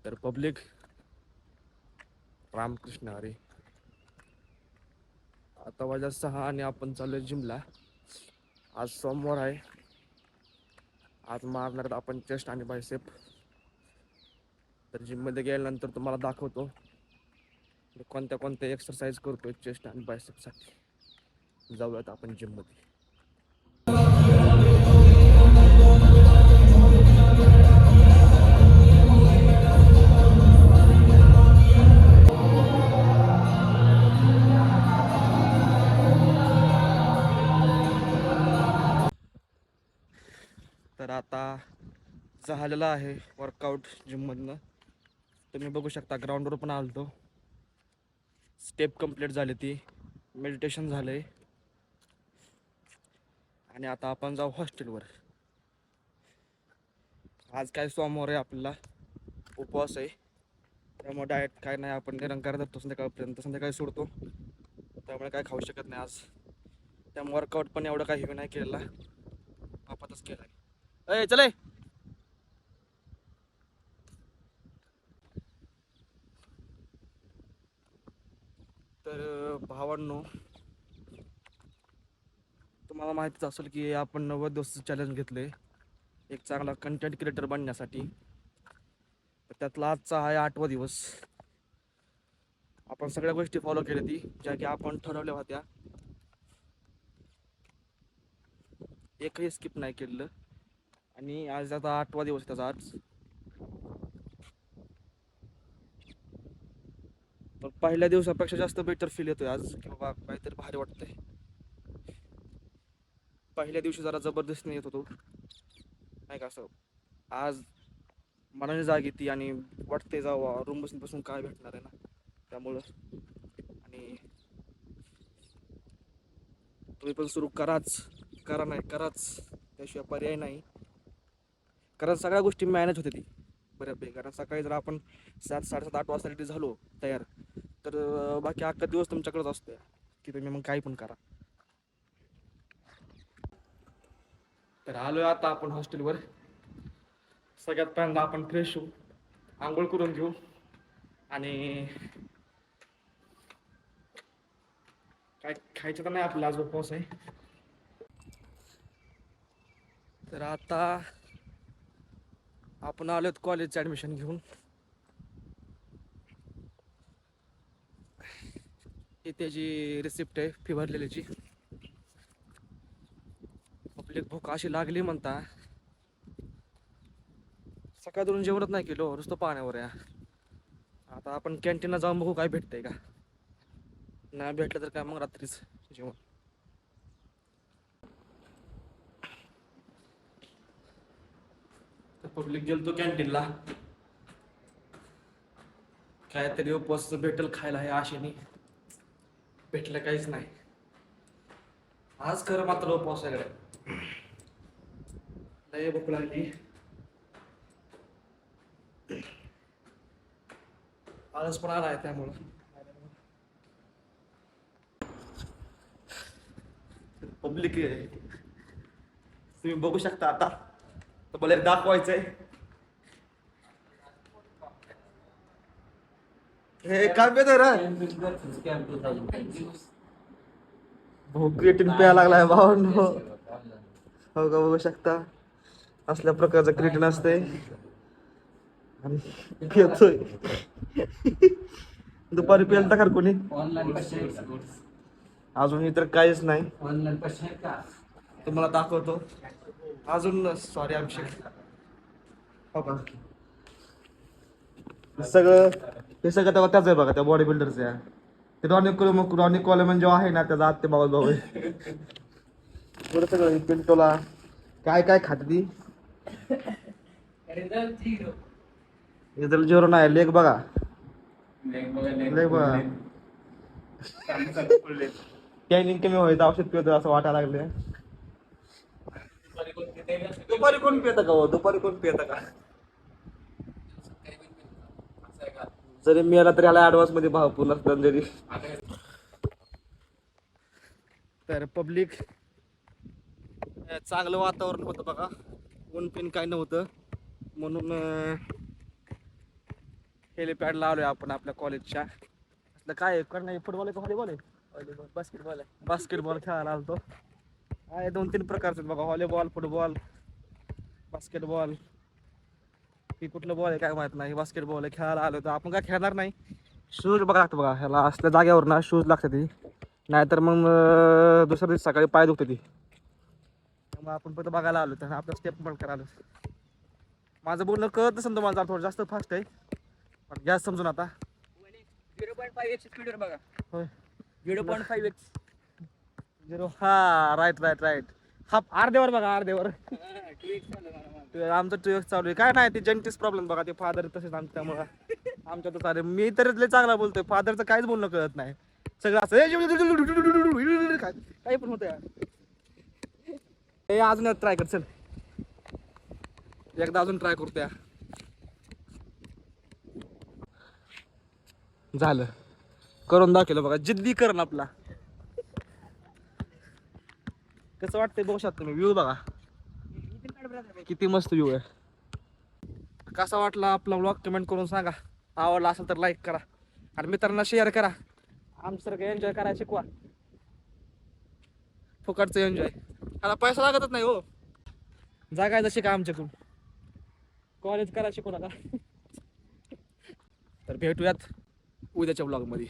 तर पब्लिक रामकृष्ण हरी. आता वाजता 6 आणि आपण चालू जिमला. आज सोमवार आहे. आज मारणार आपण चेस्ट आणि बायसेप. तर जिम मध्ये गेल्यानंतर तुम्हाला दाखवतो कोणत्या कोणत्या एक्सरसाइज करतोय चेस्ट आणि बायसेप साठी. जाऊयात आपण जिम मध्ये. तर आता झालेला आहे वर्कआउट जिममधनं. तुम्ही बघू शकता ग्राउंडवर पण आलतो. स्टेप कंप्लीट झाली, ती मेडिटेशन झालंय. आणि आता आपण जाऊ हॉस्टेलवर. आज काय सोमवार आहे, आपल्याला उपवास आहे. त्यामुळे डाएट काय नाही, आपण निरंकार धरतो संध्याकाळपर्यंत. संध्याकाळी सोडतो, त्यामुळे काय खाऊ शकत नाही आज. त्यामुळे वर्कआउट पण एवढं काही नाही केलेला, आपातच केलाय. अय चले. तर भावांनो, तुम्हाला माहितीच असेल की आपण 90 दिवस चॅलेंज घेतले एक चांगला कंटेंट क्रिएटर बनण्यासाठी. तर त्यातला आजचा आहे 8वा दिवस. आपण सगळ्या गोष्टी फॉलो केल्या ती ज्या की आपण ठरवल्या होत्या. एकही स्किप नाही केलं. आणि आज आता 8वा दिवस त्याचा आज. तर पहिल्या दिवसापेक्षा जास्त बेटर फील येतोय आज, की बाबा काहीतरी भारी वाटतंय. पहिल्या दिवशी जरा जबरदस्तीने येत होतो नाही का, असं आज मनाने जाग येते आणि वाटते जावा रूम बसून काय भेटणार आहे ना, त्यामुळं. आणि तुम्ही पण सुरू करा नाही कराच, त्याशिवाय पर्याय नाही. कारण सगळ्या गोष्टी मॅनेज होते ती बऱ्यापैकी. कारण सकाळी जर आपण 7, 7:30, 8 वाजता रेडी झालो तयार, तर बाकी अख्खा दिवस तुमच्याकडेच असतो की तुम्ही मग काही पण करा. तर आलोय आता आपण हॉस्टेलवर. सगळ्यात पहिल्यांदा आपण फ्रेश होऊ, आंघोळ करून घेऊ आणि काय खायचं तर नाही आपल्याला, आज उपवास आहे. तर आता आपण आलोत कॉलेजचं ॲडमिशन घेऊन. ही त्याची रिसिप्ट आहे फी भरलेलीची. आपली भूक अशी लागली म्हणता, सकाळवरून जेवणच नाही केलो, नुसतं पाण्यावर आहे. आता आपण कॅन्टीनला जाऊन बघू काय भेटतंय का. नाही भेटलं तर काय मग रात्रीच जेवण. पब्लिक गेलतो कॅन्टीनला, काहीतरी उपवास भेटेल खायला हे आशेने. भेटलं काहीच नाही आज. खरं मात्र उपवास आहे, लय भूक लागली. आळस पण आलाय त्यामुळं. पब्लिक तुम्ही बघू शकता आता. तर मला एक दाखवायचंय. हे काय पेत रे, भाऊ क्रिएटिन प्यायला लागलाय भावांनो. हो का, बघू शकता असल्या प्रकारचं क्रिएटिन असतंय आणि पितोय. दुपारी प्यायला टाका कोणी. अजून इतर काहीच नाही, तुम्हाला दाखवतो अजून. सॉरी अभिषेक. हो का, हे सगळं तेव्हा त्याच आहे बघा, त्या बॉडी बिल्डरचं आहे. ते रॉनिक कॉलेमन जेव्हा आहे ना, त्याचा आत्ते बाबा भाऊ आहे. बरं सगळं पिंटोला काय काय खात ती. रिझल्ट झिरो नाही, लेग बघा, लेग बघा. टॅनिंग कमी व्हायचं औषध पिवतं असं वाटायला लागले. दुपारी कोण पितं का, दुपारी कोण पितं का. जरी मिळाला तरी याला ऍडव्हान्स मध्ये भाव पूर्ण जरी. तर पब्लिक चांगलं वातावरण होतं बघा. ऊन पिन काय नव्हतं म्हणून हेलिपॅड लावलोय आपण आपल्या कॉलेजच्या. असलं काय आहे करणार, फुटबॉल आहे का व्हॉलीबॉल आहे? व्हॉलीबॉल बास्केटबॉल आहे. बास्केटबॉल खेळायला आलतो. आहे 2-3 प्रकारचे बघा, व्हॉलीबॉल, फुटबॉल, बास्केटबॉल. ही कुठलं बॉल आहे काय माहित नाही, बास्केटबॉल आहे खेळायला आलो तर आपण काय खेळणार नाही. शूज बघा लागतं बघा, ह्याला असल्या जागेवर ना शूज लागते ती, नाहीतर मग दुसऱ्या दिवशी सकाळी पाय दुखते ती. त्यामुळे आपण फक्त बघायला आलो तर आपलं स्टेप पण करायला. माझं बोलणं कळत नसेल तुम्हाला, थोडं जास्त फास्ट आहे पण गॅस समजून आता. 0.5x स्पीडवर बघा. होय 0.5x. 0 हा राईट. हा अर्ध्यावर बघा, अर्ध्यावर. 2x झालं मला. आमचं 2x चालू आहे. काय नाही ते जेंटिस प्रॉब्लेम बघा, ते फादर तसेच आमचं, त्यामुळं आमच्या तर सारे. मी तर लय चांगला बोलतोय, फादरचं काहीच बोलणं कळत नाही. सगळं असं काही पण होतं. अजून ट्राय कर, चल एकदा अजून ट्राय करतोय. झालं, करून दाखवलं बघा, जिद्दी करण आपला. कसं वाटतंय बघू शकता तुम्ही, व्ह्यू बघा किती मस्त व्ह्यू आहे. कसा वाटला आपला व्लॉग कमेंट करून सांगा. आवडला असेल तर लाईक करा आणि मित्रांना शेअर करा. आमच्यासारखं एन्जॉय करायला शिकवा, फुकटचं एन्जॉय. ह्याला पैसा लागतच नाही हो, जागायचं शिका आमच्याकडून, कॉलेज करा शिकू नका. तर भेटूयात उद्याच्या व्लॉगमध्ये.